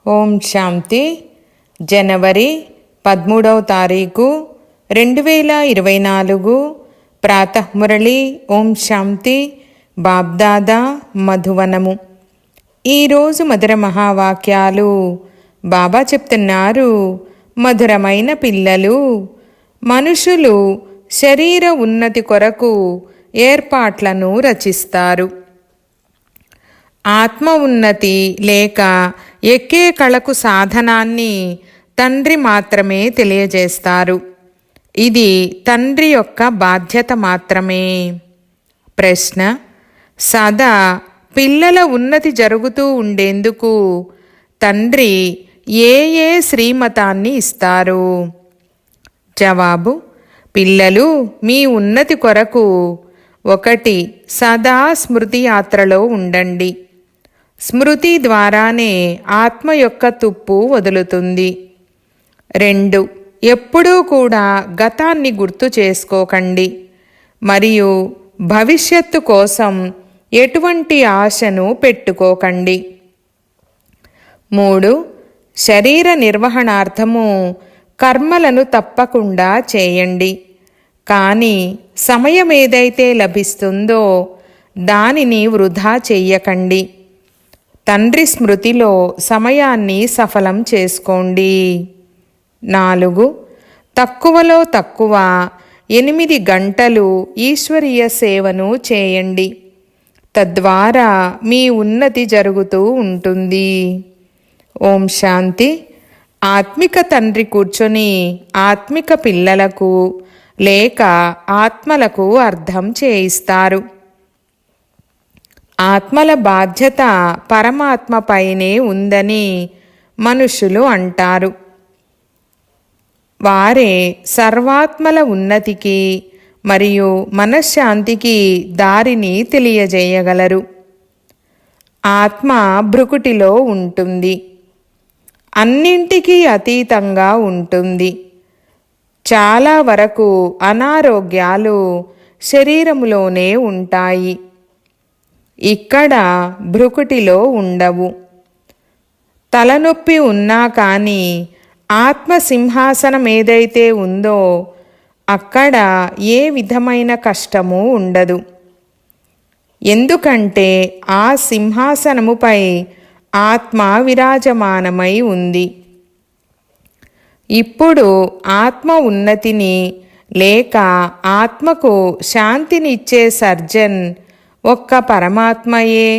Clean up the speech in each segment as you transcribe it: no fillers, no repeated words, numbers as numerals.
ఓం శాంతి. జనవరి 13వ తారీఖు 2024 ప్రాతఃమురళి. ఓం శాంతి. బాబ్దాదా మధువనము. ఈరోజు మధుర మహావాక్యాలు. బాబా చెప్తున్నారు, మధురమైన పిల్లలు, మనుషులు శరీర ఉన్నతి కొరకు ఏర్పాట్లను రచిస్తారు. ఆత్మ ఉన్నతి లేక ఎక్కే కళకు సాధనాన్ని తండ్రి మాత్రమే తెలియజేస్తారు. ఇది తండ్రి యొక్క బాధ్యత మాత్రమే. ప్రశ్న: సదా పిల్లల ఉన్నతి జరుగుతూ ఉండేందుకు తండ్రి ఏ శ్రీమతాన్ని ఇస్తారు? జవాబు: పిల్లలు మీ ఉన్నతి కొరకు 1. సదా స్మృతి యాత్రలో ఉండండి. స్మృతి ద్వారానే ఆత్మ యొక్క తుప్పు వదులుతుంది. 2. ఎప్పుడూ కూడా గతాన్ని గుర్తు చేసుకోకండి మరియు భవిష్యత్తు కోసం ఎటువంటి ఆశను పెట్టుకోకండి. 3. శరీర నిర్వహణార్థము కర్మలను తప్పకుండా చేయండి, కానీ సమయం ఏదైతే లభిస్తుందో దానిని వృధా చెయ్యకండి. తండ్రి స్మృతిలో సమయాన్ని సఫలం చేసుకోండి. 4. తక్కువలో తక్కువ 8 గంటలు ఈశ్వరీయ సేవను చేయండి. తద్వారా మీ ఉన్నతి జరుగుతూ ఉంటుంది. ఓం శాంతి. ఆత్మిక తండ్రి కూర్చొని ఆత్మిక పిల్లలకు లేక ఆత్మలకు అర్థం చేయిస్తారు. ఆత్మల బాధ్యత పరమాత్మపైనే ఉందని మనుషులు అంటారు. వారే సర్వాత్మల ఉన్నతికి మరియు మనశ్శాంతికి దారిని తెలియజేయగలరు. ఆత్మ భృకుటిలో ఉంటుంది, అన్నింటికీ అతీతంగా ఉంటుంది. చాలా వరకు అనారోగ్యాలు శరీరములోనే ఉంటాయి, ఇక్కడ భృకుటిలో ఉండవు. తలనొప్పి ఉన్నా కానీ ఆత్మ సింహాసనం ఏదైతే ఉందో అక్కడ ఏ విధమైన కష్టము ఉండదు. ఎందుకంటే ఆ సింహాసనముపై ఆత్మ విరాజమానమై ఉంది. ఇప్పుడు ఆత్మ ఉన్నతిని లేక ఆత్మకు శాంతినిచ్చే సర్జన్ ఒక్క పరమాత్మయే.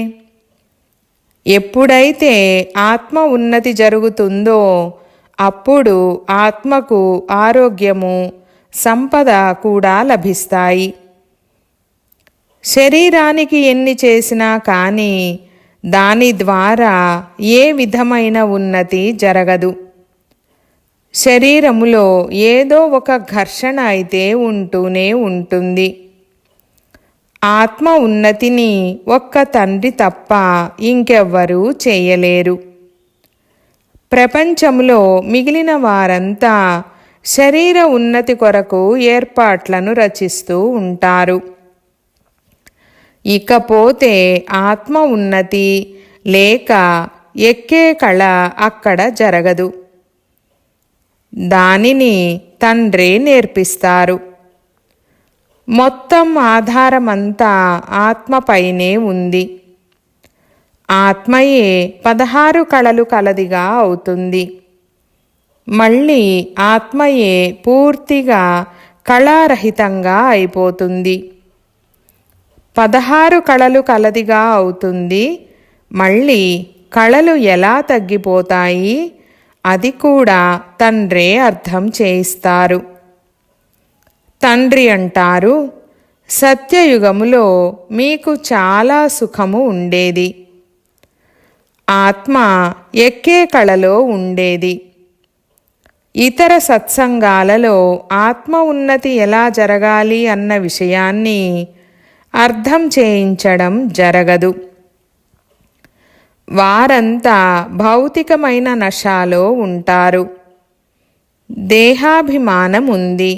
ఎప్పుడైతే ఆత్మ ఉన్నతి జరుగుతుందో అప్పుడు ఆత్మకు ఆరోగ్యము, సంపద కూడా లభిస్తాయి. శరీరానికి ఎన్ని చేసినా కానీ దాని ద్వారా ఏ విధమైన ఉన్నతి జరగదు. శరీరములో ఏదో ఒక ఘర్షణ అయితే ఉంటూనే ఉంటుంది. ఆత్మ ఉన్నతిని ఒక్క తండ్రి తప్ప ఇంకెవ్వరూ చేయలేరు. ప్రపంచంలో మిగిలిన వారంతా శరీర ఉన్నతి కొరకు ఏర్పాట్లను రచిస్తూ ఉంటారు. ఇకపోతే ఆత్మ ఉన్నతి లేక ఎక్కే కళ అక్కడ జరగదు. దానిని తండ్రే నేర్పిస్తారు. మొత్తం ఆధారమంతా ఆత్మపైనే ఉంది. ఆత్మయే 16 కళలు కలదిగా అవుతుంది. మళ్ళీ ఆత్మయే పూర్తిగా కళారహితంగా అయిపోతుంది. 16 కళలు కలదిగా అవుతుంది. మళ్ళీ కళలు ఎలా తగ్గిపోతాయి అది కూడా తండ్రే అర్థం చేయిస్తారు. తండ్రి అంటారు, సత్యయుగములో మీకు చాలా సుఖము ఉండేది. ఆత్మ ఎక్కే కళలో ఉండేది. ఇతర సత్సంగాలలో ఆత్మ ఉన్నతి ఎలా జరగాలి అన్న విషయాన్ని అర్థం చేయించడం జరగదు. వారంతా భౌతికమైన నశాలో ఉంటారు. దేహాభిమానం ఉంది.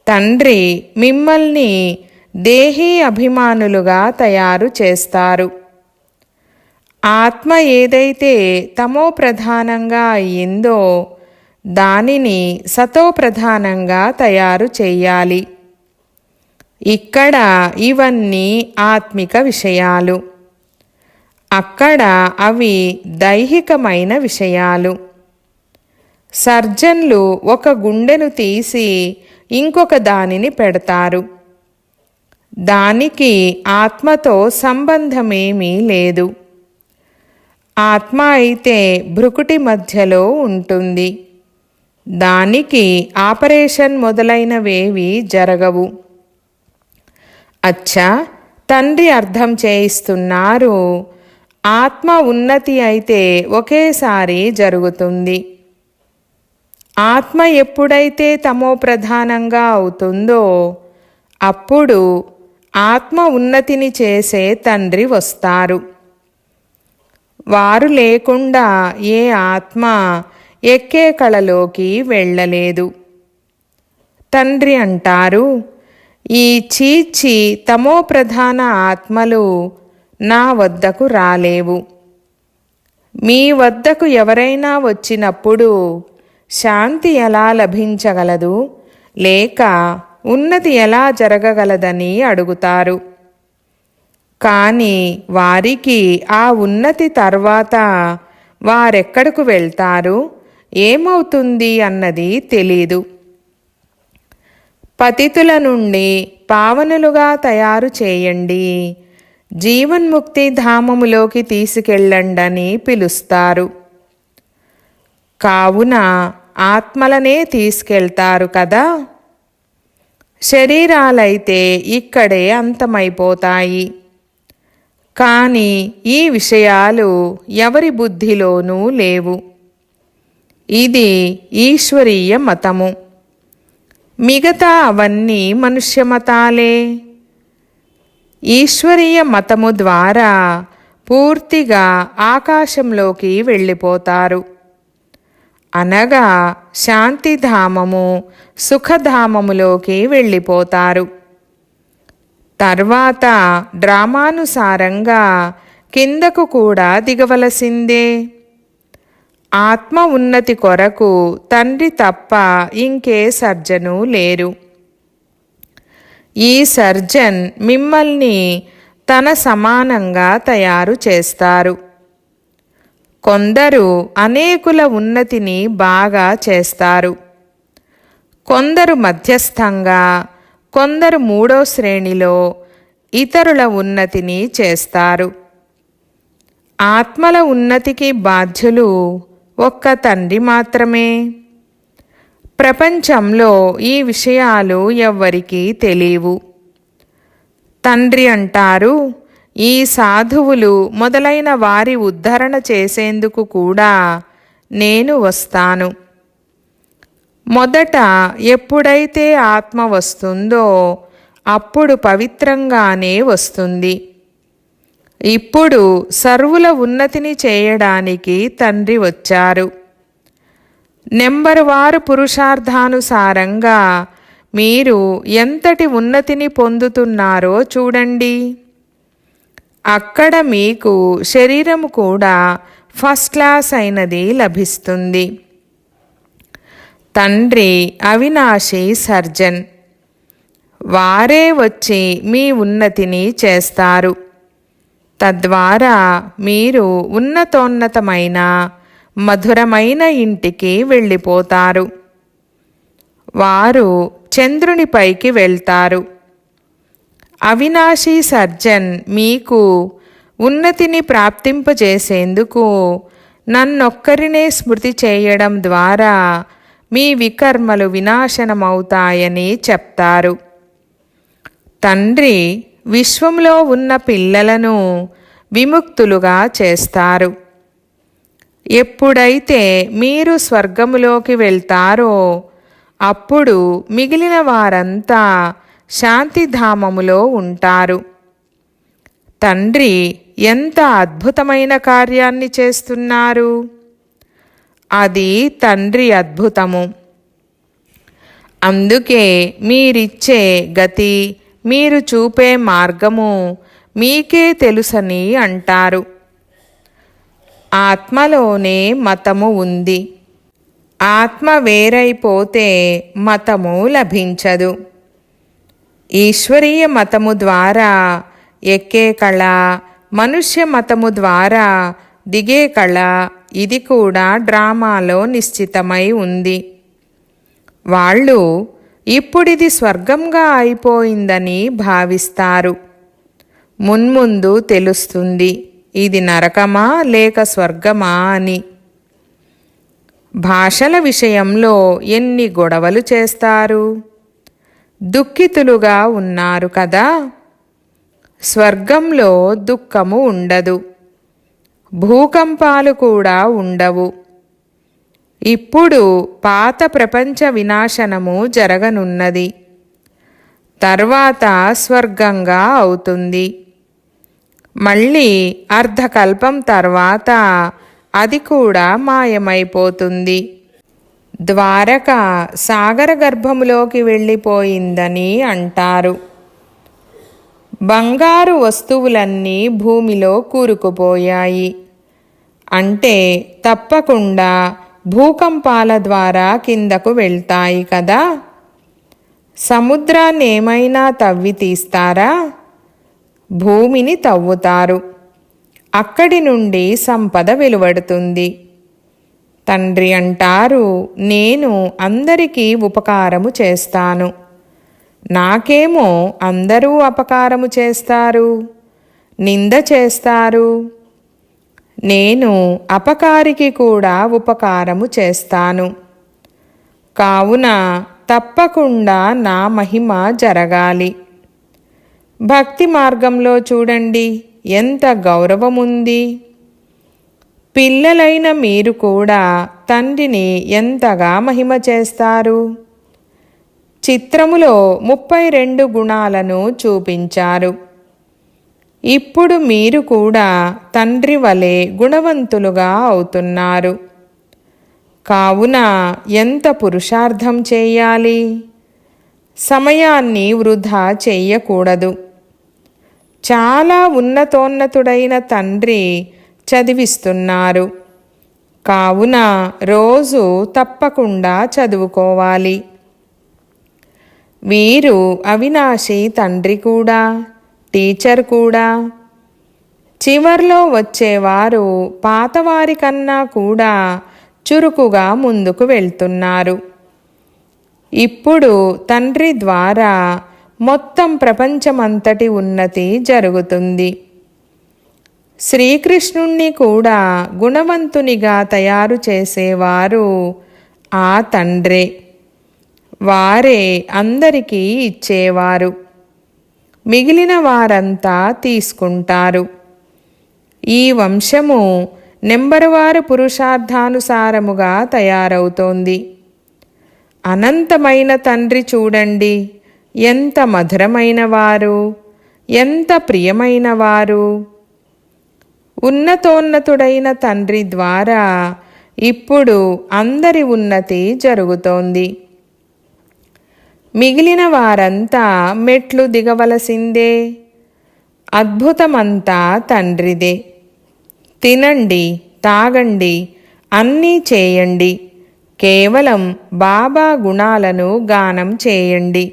తండ్రి మిమ్మల్ని దేహీ అభిమానులుగా తయారు చేస్తారు. ఆత్మ ఏదైతే తమో ప్రధానంగా అయ్యిందో దానిని సతో ప్రధానంగా తయారు చేయాలి. ఇక్కడ ఇవన్నీ ఆత్మిక విషయాలు, అక్కడ అవి దైహికమైన విషయాలు. సర్జన్లు ఒక గుండెను తీసి ఇంకొక దానిని పెడతారు. దానికి ఆత్మతో సంబంధమేమీ లేదు. ఆత్మ అయితే భృకుటి మధ్యలో ఉంటుంది. దానికి ఆపరేషన్ మొదలైనవేవి జరగవు. అచ్చా, తండ్రి అర్థం చేయిస్తున్నారు. ఆత్మ ఉన్నతి అయితే ఒకేసారి జరుగుతుంది. ఆత్మ ఎప్పుడైతే తమో ప్రధానంగా అవుతుందో అప్పుడు ఆత్మ ఉన్నతిని చేసే తండ్రి వస్తారు. వారు లేకుండా ఏ ఆత్మ ఎక్కే కళలోకి వెళ్ళలేదు. తండ్రి అంటారు, ఈ చీచి తమో ప్రధాన ఆత్మలు నా వద్దకు రాలేవు. మీ వద్దకు ఎవరైనా వచ్చినప్పుడు శాంతి ఎలా లభించగలదు, లేక ఉన్నతి ఎలా జరగగలదని అడుగుతారు. కానీ వారికి ఆ ఉన్నతి తర్వాత వారెక్కడకు వెళ్తారు, ఏమవుతుంది అన్నది తెలీదు. పతితుల నుండి పావనులుగా తయారు చేయండి, జీవన్ముక్తి ధామములోకి తీసుకెళ్ళండని పిలుస్తారు. కావున ఆత్మలనే తీసుకెళ్తారు కదా. శరీరాలైతే ఇక్కడే అంతమైపోతాయి. కానీ ఈ విషయాలు ఎవరి బుద్ధిలోనూ లేవు. ఇది ఈశ్వరీయ మతము. మిగతా అవన్నీ మనుష్య మతాలే. ఈశ్వరీయ మతము ద్వారా పూర్తిగా ఆకాశంలోకి వెళ్ళిపోతారు. అనగా శాంతిధామము, సుఖధామములోకి వెళ్ళిపోతారు. తర్వాత డ్రామానుసారంగా కిందకు కూడా దిగవలసిందే. ఆత్మ ఉన్నతి కొరకు తండ్రి తప్ప ఇంకే సర్జను లేరు. ఈ సర్జన్ మిమ్మల్ని తన సమానంగా తయారు చేస్తారు. కొందరు అనేకుల ఉన్నతిని బాగా చేస్తారు. కొందరు మధ్యస్థంగా, కొందరు మూడో శ్రేణిలో ఇతరుల ఉన్నతిని చేస్తారు. ఆత్మల ఉన్నతికి బాధ్యులు ఒక్క తండ్రి మాత్రమే. ప్రపంచంలో ఈ విషయాలు ఎవ్వరికీ తెలియవు. తండ్రి అంటారు, ఈ సాధువులు మొదలైన వారి ఉద్ధరణ చేసేందుకు కూడా నేను వస్తాను. మొదట ఎప్పుడైతే ఆత్మ వస్తుందో అప్పుడు పవిత్రంగానే వస్తుంది. ఇప్పుడు సర్వుల ఉన్నతిని చేయడానికి తండ్రి వచ్చారు. నెంబరువారు పురుషార్థానుసారంగా మీరు ఎంతటి ఉన్నతిని పొందుతున్నారో చూడండి. అక్కడ మీకు శరీరము కూడా ఫస్ట్ క్లాస్ అయినది లభిస్తుంది. తండ్రి అవినాశి సర్జన్. వారే వచ్చి మీ ఉన్నతిని చేస్తారు. తద్వారా మీరు ఉన్నతోన్నతమైన మధురమైన ఇంటికి వెళ్ళిపోతారు. వారు చంద్రునిపైకి వెళ్తారు. అవినాశి సర్జన్ మీకు ఉన్నతిని ప్రాప్తింపజేసేందుకు నన్నొక్కరినే స్మృతి చేయడం ద్వారా మీ వికర్మలు వినాశనమవుతాయని చెప్తారు. తండ్రి విశ్వంలో ఉన్న పిల్లలను విముక్తులుగా చేస్తారు. ఎప్పుడైతే మీరు స్వర్గములోకి వెళ్తారో అప్పుడు మిగిలిన వారంతా శాంతిధామములో ఉంటారు. తండ్రి ఎంత అద్భుతమైన కార్యాన్ని చేస్తున్నారు. అది తండ్రి అద్భుతము. అందుకే మీరిచ్చే గతి, మీరు చూపే మార్గము మీకే తెలుసని అంటారు. ఆత్మలోనే మతము ఉంది. ఆత్మ వేరైపోతే మతము లభించదు. ఈశ్వరీయ మతము ద్వారా ఎక్కే కళ, మనుష్య మతము ద్వారా దిగే కళ, ఇది కూడా డ్రామాలో నిశ్చితమై ఉంది. వాళ్ళు ఇప్పుడిది స్వర్గంగా అయిపోయిందని భావిస్తారు. మున్ముందు తెలుస్తుంది ఇది నరకమా లేక స్వర్గమా అని. భాషల విషయంలో ఎన్ని గొడవలు చేస్తారు. దుఃఖితులుగా ఉన్నారు కదా. స్వర్గంలో దుఃఖము ఉండదు, భూకంపాలు కూడా ఉండవు. ఇప్పుడు పాత ప్రపంచ వినాశనము జరగనున్నది. తర్వాత స్వర్గంగా అవుతుంది. మళ్ళీ అర్ధకల్పం తర్వాత అది కూడా మాయమైపోతుంది. ద్వారక సాగర గర్భములోకి వెళ్ళిపోయిందని అంటారు. బంగారు వస్తువులన్నీ భూమిలో కూరుకుపోయాయి అంటే తప్పకుండా భూకంపాల ద్వారా కిందకు వెళ్తాయి కదా. సముద్రాన్ని ఏమైనా తవ్వి తీస్తారా? భూమిని తవ్వుతారు. అక్కడి నుండి సంపద వెలువడుతుంది. తండ్రి అంటారు, నేను అందరికీ ఉపకారము చేస్తాను. నాకేమో అందరూ అపకారము చేస్తారు, నింద చేస్తారు. నేను అపకారికి కూడా ఉపకారము చేస్తాను. కావున తప్పకుండా నా మహిమ జరగాలి. భక్తి మార్గంలో చూడండి ఎంత గౌరవముంది. పిల్లలైన మీరు కూడా తండ్రిని ఎంతగా మహిమ చేస్తారు. చిత్రములో 32 గుణాలను చూపించారు. ఇప్పుడు మీరు కూడా తండ్రి వలె గుణవంతులుగా అవుతున్నారు. కావున ఎంత పురుషార్థం చేయాలి. సమయాన్ని వృధా చెయ్యకూడదు. చాలా ఉన్నతోన్నతుడైన తండ్రి చదివిస్తున్నారు. కావున రోజు తప్పకుండా చదువుకోవాలి. వీరు అవినాశి తండ్రి కూడా, టీచర్ కూడా. చివర్లో వచ్చేవారు పాతవారి కన్నా కూడా చురుకుగా ముందుకు వెళ్తున్నారు. ఇప్పుడు తండ్రి ద్వారా మొత్తం ప్రపంచమంతటి ఉన్నతి జరుగుతుంది. శ్రీకృష్ణుణ్ణి కూడా గుణవంతునిగా తయారు చేసేవారు ఆ తండ్రే. వారే అందరికీ ఇచ్చేవారు. మిగిలిన వారంతా తీసుకుంటారు. ఈ వంశము నెంబరువారు పురుషార్థానుసారముగా తయారవుతోంది. అనంతమైన తండ్రి చూడండి ఎంత మధురమైన వారు, ఎంత ప్రియమైన వారు. ఉన్నతోన్నతుడైన తండ్రి ద్వారా ఇప్పుడు అందరి ఉన్నతి జరుగుతోంది. మిగిలిన వారంతా మెట్లు దిగవలసిందే. అద్భుతమంతా తండ్రిదే. తినండి, తాగండి, అన్నీ చేయండి. కేవలం బాబా గుణాలను గానం చేయండి.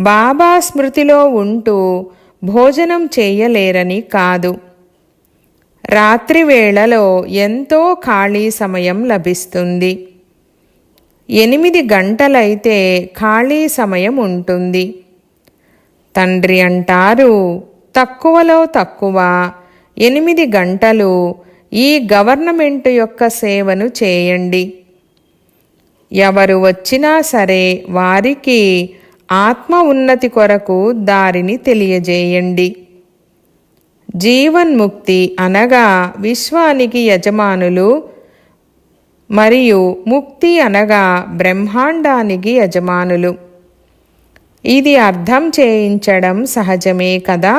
బాబా స్మృతిలో ఉంటూ భోజనం చేయలేరని కాదు. రాత్రి వేళలో ఎంతో ఖాళీ సమయం లభిస్తుంది. 8 గంటలైతే ఖాళీ సమయం ఉంటుంది. తండ్రి అంటారు, తక్కువలో తక్కువ 8 గంటలు ఈ గవర్నమెంట్ యొక్క సేవను చేయండి. ఎవరు వచ్చినా సరే వారికి ఆత్మ ఉన్నతి కొరకు దారిని తెలియజేయండి. జీవన్ముక్తి అనగా విశ్వానికి యజమానులు మరియు ముక్తి అనగా బ్రహ్మాండానికి యజమానులు. ఇది అర్థం చేయించడం సహజమే కదా.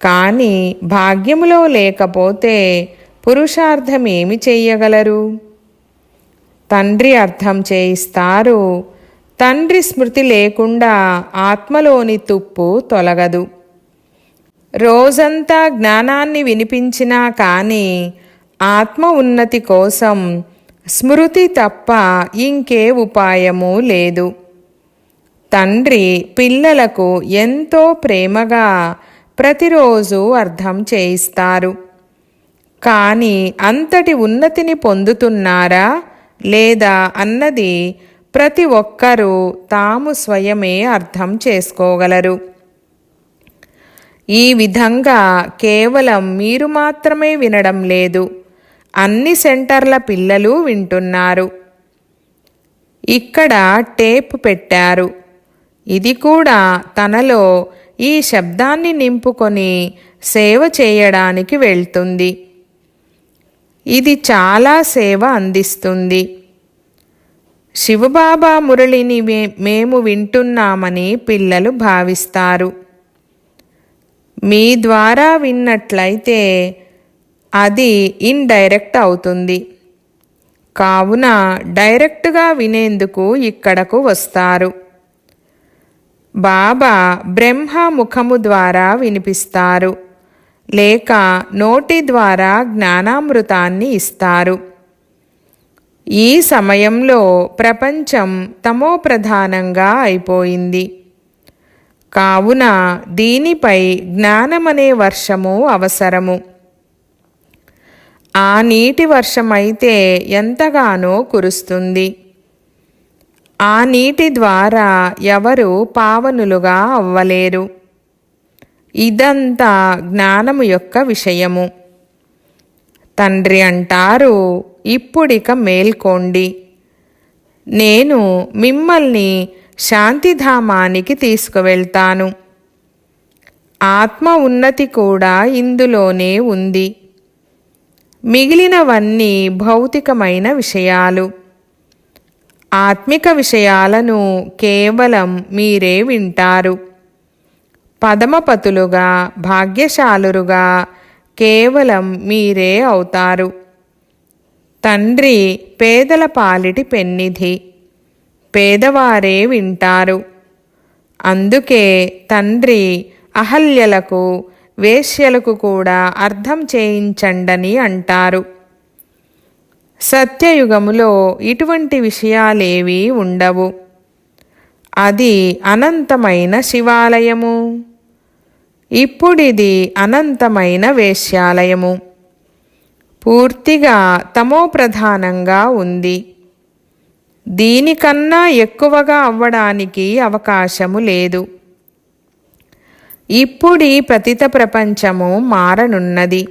కానీ భాగ్యములో లేకపోతే పురుషార్థం ఏమి చెయ్యగలరు? తండ్రి అర్థం చేయిస్తారు. తండ్రి స్మృతి లేకుండా ఆత్మలోని తుప్పు తొలగదు. రోజంతా జ్ఞానాన్ని వినిపించినా కానీ ఆత్మ ఉన్నతి కోసం స్మృతి తప్ప ఇంకే ఉపాయమూ లేదు. తండ్రి పిల్లలకు ఎంతో ప్రేమగా ప్రతిరోజు అర్థం చేయిస్తారు. కానీ అంతటి ఉన్నతిని పొందుతున్నారా లేదా అన్నది ప్రతి ఒక్కరూ తాము స్వయమే అర్థం చేసుకోగలరు. ఈ విధంగా కేవలం మీరు మాత్రమే వినడం లేదు, అన్ని సెంటర్ల పిల్లలు వింటున్నారు. ఇక్కడ టేప్ పెట్టారు. ఇది కూడా తనలో ఈ శబ్దాన్ని నింపుకొని సేవ చేయడానికి వెళ్తుంది. ఇది చాలా సేవ అందిస్తుంది. శివబాబా మురళిని మేము వింటున్నామని పిల్లలు భావిస్తారు. మీ ద్వారా విన్నట్లయితే అది ఇండైరెక్ట్ అవుతుంది. కావున డైరెక్ట్గా వినేందుకు ఇక్కడకు వస్తారు. బాబా బ్రహ్మ ముఖము ద్వారా వినిపిస్తారు, లేక నోటి ద్వారా జ్ఞానామృతాన్ని ఇస్తారు. ఈ సమయంలో ప్రపంచం తమోప్రధానంగా అయిపోయింది. కావున దీనిపై జ్ఞానమనే వర్షము అవసరము. ఆ నీటి వర్షమైతే ఎంతగానో కురుస్తుంది. ఆ నీటి ద్వారా ఎవరు పావనులుగా అవ్వలేరు. ఇదంతా జ్ఞానము యొక్క విషయము. తండ్రి అంటారు, ఇప్పుడిక మేల్కోండి, నేను మిమ్మల్ని శాంతిధామానికి తీసుకువెళ్తాను. ఆత్మ ఉన్నతి కూడా ఇందులోనే ఉంది. మిగిలినవన్నీ భౌతికమైన విషయాలు. ఆత్మిక విషయాలను కేవలం మీరే వింటారు. పదమపతులుగా, భాగ్యశాలురుగా కేవలం మీరే అవుతారు. తండ్రి పేదల పాలిటి పెన్నిధి, పేదవారే వింటారు. అందుకే తండ్రి అహల్యలకు, వేశ్యలకు కూడా అర్థం చేయించండని అంటారు. సత్యయుగములో ఇటువంటి విషయాలేవీ ఉండవు. అది అనంతమైన శివాలయము. ఇప్పుడిది అనంతమైన వేశ్యాలయము. పూర్తిగా తమోప్రధానంగా ఉంది. దీనికన్నా ఎక్కువగా అవ్వడానికి అవకాశము లేదు. ఇప్పుడీ పతిత ప్రపంచము మారనున్నది.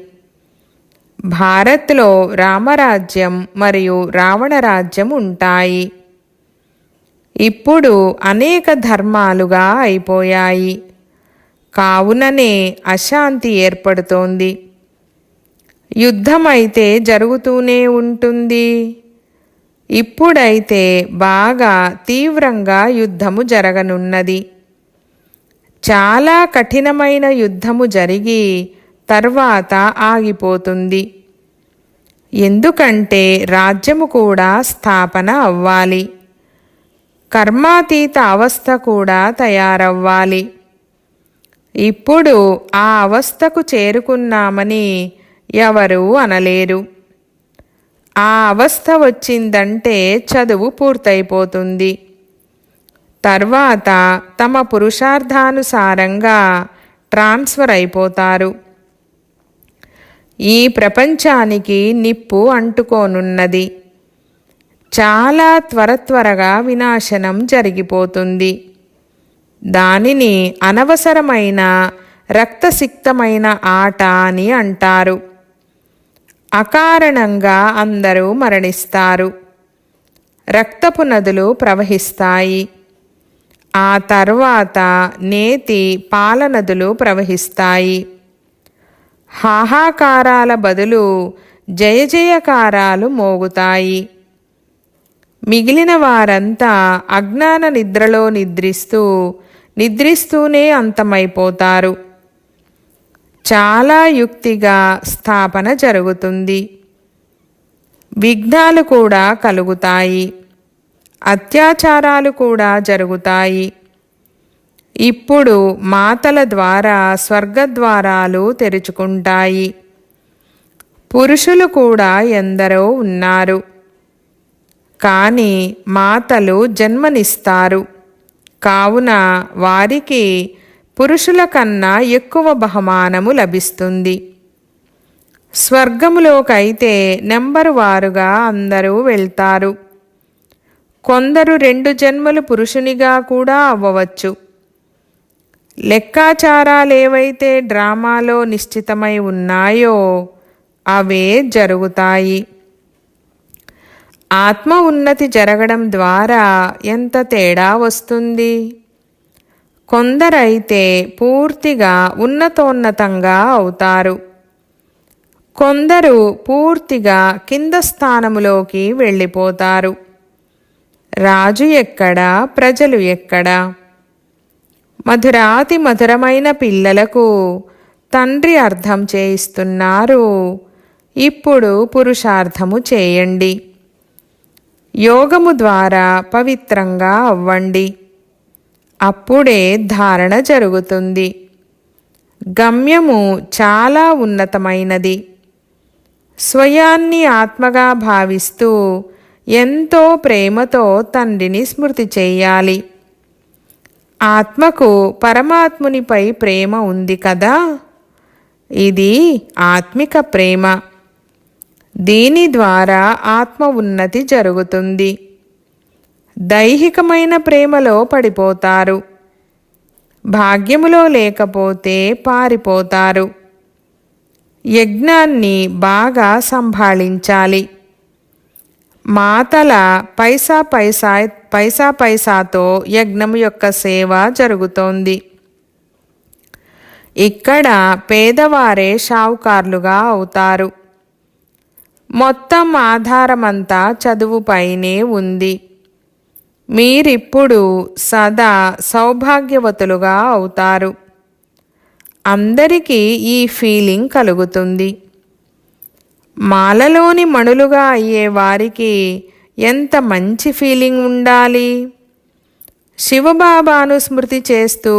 భారత్లో రామరాజ్యం మరియు రావణరాజ్యం ఉంటాయి. ఇప్పుడు అనేక ధర్మాలుగా అయిపోయాయి. కావుననే అశాంతి ఏర్పడుతోంది. యుద్ధమైతే జరుగుతూనే ఉంటుంది. ఇప్పుడైతే బాగా తీవ్రంగా యుద్ధము జరగనున్నది. చాలా కఠినమైన యుద్ధము జరిగి తర్వాత ఆగిపోతుంది. ఎందుకంటే రాజ్యము కూడా స్థాపన అవ్వాలి. కర్మాతీత అవస్థ కూడా తయారవ్వాలి. ఇప్పుడు ఆ అవస్థకు చేరుకున్నామని ఎవరూ అనలేరు. ఆ అవస్థ వచ్చిందంటే చదువు పూర్తయిపోతుంది. తర్వాత తమ పురుషార్థానుసారంగా ట్రాన్స్ఫర్ అయిపోతారు. ఈ ప్రపంచానికి నిప్పు అంటుకోనున్నది. చాలా త్వరగా వినాశనం జరిగిపోతుంది. దానిని అనవసరమైన రక్తసిక్తమైన ఆట అని అంటారు. అకారణంగా అందరూ మరణిస్తారు. రక్తపు నదులు ప్రవహిస్తాయి. ఆ తర్వాత నేతి పాల నదులు ప్రవహిస్తాయి. హాహాకారాల బదులు జయ జయకారాలు మోగుతాయి. మిగిలిన వారంతా అజ్ఞాన నిద్రలో నిద్రిస్తూనే అంతమైపోతారు. చాలా యుక్తిగా స్థాపన జరుగుతుంది. విఘ్నాలు కూడా కలుగుతాయి. అత్యాచారాలు కూడా జరుగుతాయి. ఇప్పుడు మాతల ద్వారా స్వర్గద్వారాలు తెరుచుకుంటాయి. పురుషులు కూడా ఎందరో ఉన్నారు, కానీ మాతలు జన్మనిస్తారు. కావున వారికి పురుషుల కన్నా ఎక్కువ బహుమానము లభిస్తుంది. స్వర్గములోకైతే నెంబరు వారుగా అందరూ వెళ్తారు. కొందరు 2 జన్మలు పురుషునిగా కూడా అవ్వవచ్చు. లెక్కాచారాలేవైతే డ్రామాలో నిశ్చితమై ఉన్నాయో అవే జరుగుతాయి. ఆత్మ ఉన్నతి జరగడం ద్వారా ఎంత తేడా వస్తుంది. కొందరైతే పూర్తిగా ఉన్నతోన్నతంగా అవుతారు. కొందరు పూర్తిగా కింద స్థానములోకి వెళ్ళిపోతారు. రాజు ఎక్కడా, ప్రజలు ఎక్కడా? మధురాతి మధురమైన పిల్లలకు తండ్రి అర్థం చేయిస్తున్నారు. ఇప్పుడు పురుషార్థము చేయండి. యోగము ద్వారా పవిత్రంగా అవ్వండి. అప్పుడే ధారణ జరుగుతుంది. గమ్యము చాలా ఉన్నతమైనది. స్వయాన్ని ఆత్మగా భావిస్తూ ఎంతో ప్రేమతో తండ్రిని స్మృతి చెయ్యాలి. ఆత్మకు పరమాత్మునిపై ప్రేమ ఉంది కదా, ఇది ఆత్మిక ప్రేమ. దీని ద్వారా ఆత్మ ఉన్నతి జరుగుతుంది. దైహికమైన ప్రేమలో పడిపోతారు. భాగ్యములో లేకపోతే పారిపోతారు. యజ్ఞాన్ని బాగా సంభాళించాలి. మాతల పైసాతో యజ్ఞం యొక్క సేవ జరుగుతోంది. ఇక్కడ పేదవారే షావుకార్లుగా అవుతారు. మొత్తం ఆధారమంతా చదువుపైనే ఉంది. మీరిప్పుడు సదా సౌభాగ్యవతులుగా అవుతారు. అందరికీ ఈ ఫీలింగ్ కలుగుతుంది. మాలలోని మణులుగా అయ్యే వారికి ఎంత మంచి ఫీలింగ్ ఉండాలి. శివబాబాను స్మృతి చేస్తూ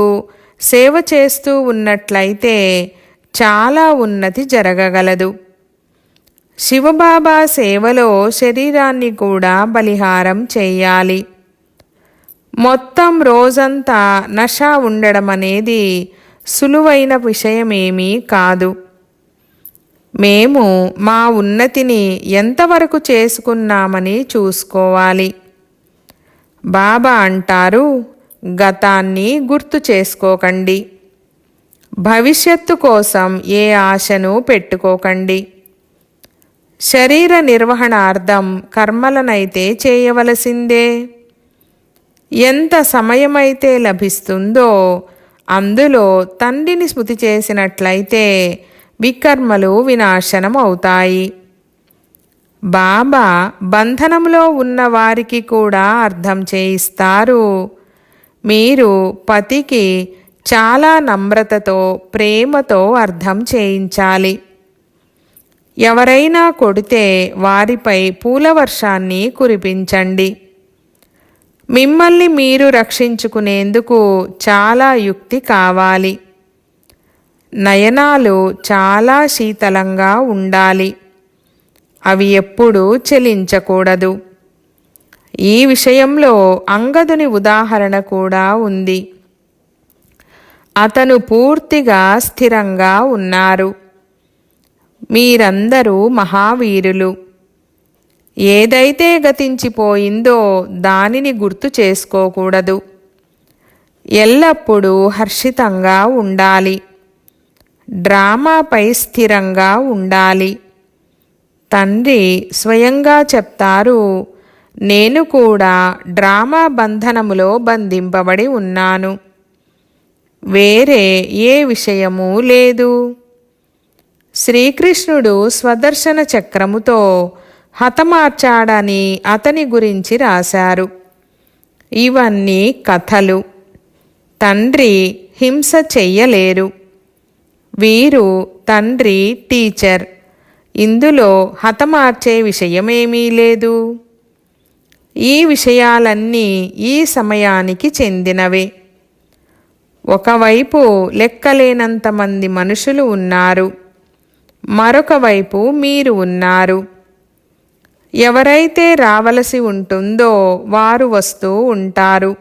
సేవ చేస్తూ ఉన్నట్లయితే చాలా ఉన్నతి జరగగలదు. శివబాబా సేవలో శరీరాన్ని కూడా బలిహారం చెయ్యాలి. మొత్తం రోజంతా నషా ఉండడం అనేది సులువైన విషయమేమీ కాదు. మేము మా ఉన్నతిని ఎంతవరకు చేసుకున్నామని చూసుకోవాలి. బాబా అంటారు, గతాన్ని గుర్తు చేసుకోకండి. భవిష్యత్తు కోసం ఏ ఆశను పెట్టుకోకండి. శరీర నిర్వహణార్థం కర్మలనైతే చేయవలసిందే. ఎంత సమయమైతే లభిస్తుందో అందులో తండ్రిని స్మృతి చేసినట్లయితే వికర్మలు వినాశనం అవుతాయి. బాబా బంధనంలో ఉన్న వారికి కూడా అర్థం చేయిస్తారు. మీరు పతికి చాలా నమ్రతతో ప్రేమతో అర్థం చేయించాలి. ఎవరైనా కొడితే వారిపై పూలవర్షాన్ని కురిపించండి. మిమ్మల్ని మీరు రక్షించుకునేందుకు చాలా యుక్తి కావాలి. నయనాలు చాలా శీతలంగా ఉండాలి. అవి ఎప్పుడూ చలించకూడదు. ఈ విషయంలో అంగదుని ఉదాహరణ కూడా ఉంది. అతను పూర్తిగా స్థిరంగా ఉన్నారు. మీరందరూ మహావీరులు. ఏదైతే గతించిపోయిందో దానిని గుర్తు చేసుకోకూడదు. ఎల్లప్పుడూ హర్షితంగా ఉండాలి. డ్రామాపై స్థిరంగా ఉండాలి. తండ్రి స్వయంగా చెప్తారు, నేను కూడా డ్రామా బంధనములో బంధింపబడి ఉన్నాను. వేరే ఏ విషయమూ లేదు. శ్రీకృష్ణుడు స్వదర్శన చక్రముతో హతమార్చాడని అతని గురించి రాశారు. ఇవన్నీ కథలు. తండ్రి హింస చెయ్యలేరు. వీరు తండ్రి టీచర్. ఇందులో హతమార్చే విషయమేమీ లేదు. ఈ విషయాలన్నీ ఈ సమయానికి చెందినవే. ఒకవైపు లెక్కలేనంతమంది మనుషులు ఉన్నారు, మరొక వైపు మీరు ఉన్నారు. ఎవరైతే రావలసి ఉంటుందో వారు వస్తూ ఉంటారు.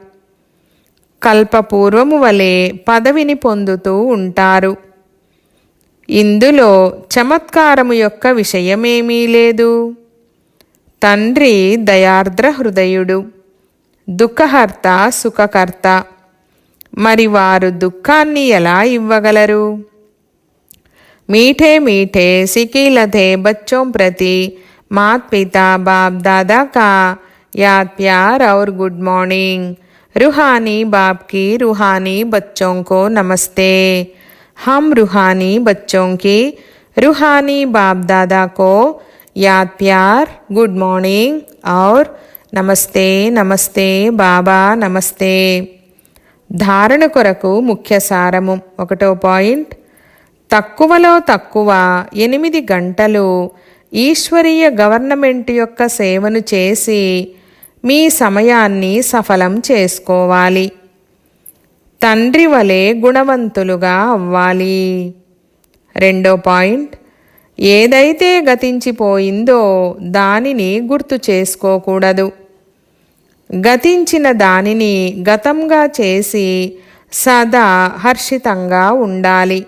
కల్పపూర్వము వలె పదవిని పొందుతూ ఉంటారు. ఇందులో చమత్కారము యొక్క విషయమేమీ లేదు. తండ్రి దయార్ద్ర హృదయుడు, దుఃఖహర్త సుఖకర్త. మరి వారు దుఃఖాన్ని ఎలా ఇవ్వగలరు? మీఠే మీఠే సికీలతే బచ్చోं ప్రతి मात पिता बाप दादा का याद प्यार और गुड मॉर्निंग। रूहानी बाप की रूहानी बच्चों को नमस्ते। हम रूहानी बच्चों की रूहानी बाप दादा को याद प्यार गुड मॉर्निंग और నమస్తే నమస్తే బాబా నమస్తే. ధారణ కొరకు ముఖ్య సారము. 1వ పాయింట్, తక్కువలో తక్కువ 8 గంటలు ఈశ్వరీయ గవర్నమెంట్ యొక్క సేవను చేసి మీ సమయాన్ని సఫలం చేసుకోవాలి. తండ్రి వలె గుణవంతులుగా అవ్వాలి. 2వ పాయింట్, ఏదైతే గతించిపోయిందో దానిని గుర్తు చేసుకోకూడదు. గతించిన దానిని గతంగా చేసి సదా హర్షితంగా ఉండాలి.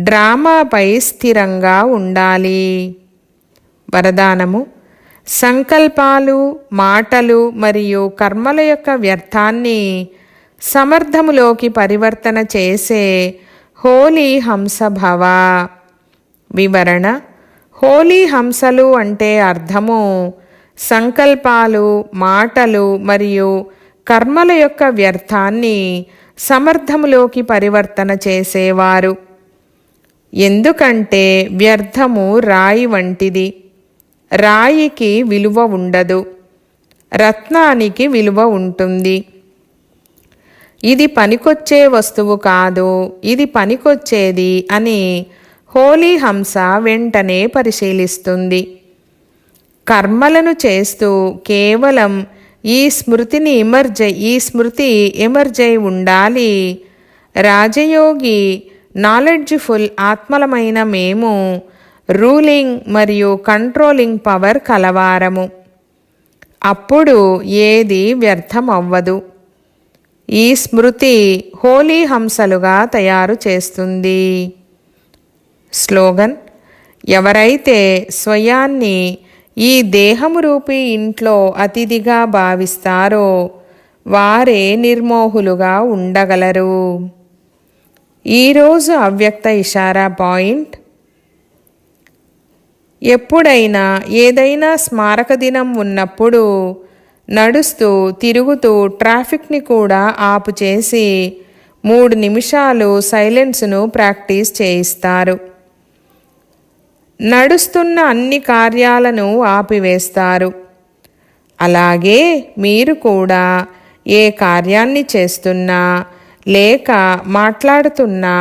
డ్రామాపై స్థిరంగా ఉండాలి. వరదానము: సంకల్పాలు, మాటలు మరియు కర్మల యొక్క వ్యర్థాన్ని సమర్థములోకి పరివర్తన చేసే హోలీ హంస భవ. వివరణ: హోలీ హంసలు అంటే అర్థము సంకల్పాలు, మాటలు మరియు కర్మల యొక్క వ్యర్థాన్ని సమర్థములోకి పరివర్తన చేసేవారు. ఎందుకంటే వ్యర్థము రాయి వంటిది. రాయికి విలువ ఉండదు, రత్నానికి విలువ ఉంటుంది. ఇది పనికొచ్చే వస్తువు కాదు, ఇది పనికొచ్చేది అని హోలీ హంస వెంటనే పరిశీలిస్తుంది. కర్మలను చేస్తూ కేవలం ఈ స్మృతి ఎమర్జై ఉండాలి. రాజయోగి నాలెడ్జ్ఫుల్ ఆత్మలమైన మేము రూలింగ్ మరియు కంట్రోలింగ్ పవర్ కలవారము. అప్పుడు ఏది వ్యర్థం అవ్వదు. ఈ స్మృతి హోలీ హంసలుగా తయారు చేస్తుంది. స్లోగన్: ఎవరైతే స్వయాన్ని ఈ దేహము రూపీ ఇంట్లో అతిథిగా భావిస్తారో వారే నిర్మోహులుగా ఉండగలరు. ఈరోజు అవ్యక్త ఇషారా పాయింట్: ఎప్పుడైనా ఏదైనా స్మారక దినం ఉన్నప్పుడు నడుస్తూ తిరుగుతూ ట్రాఫిక్ని కూడా ఆపు చేసి 3 నిమిషాలు సైలెన్స్ను ప్రాక్టీస్ చేయిస్తారు. నడుస్తున్న అన్ని కార్యాలను ఆపివేస్తారు. అలాగే మీరు కూడా ఏ కార్యాన్ని చేస్తున్నా లేక మాట్లాడుతున్నా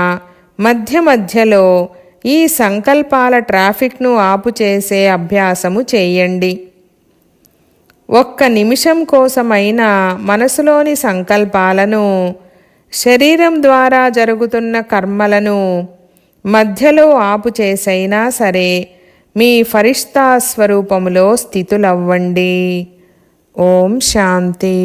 మధ్య మధ్యలో ఈ సంకల్పాల ట్రాఫిక్ను ఆపు చేసే అభ్యాసము చేయండి. 1 నిమిషం కోసమైనా మనసులోని సంకల్పాలను, శరీరం ద్వారా జరుగుతున్న కర్మలను మధ్యలో ఆపు చేసైనా సరే మీ ఫరిష్తా స్వరూపములో స్థితులవ్వండి. ఓం శాంతి.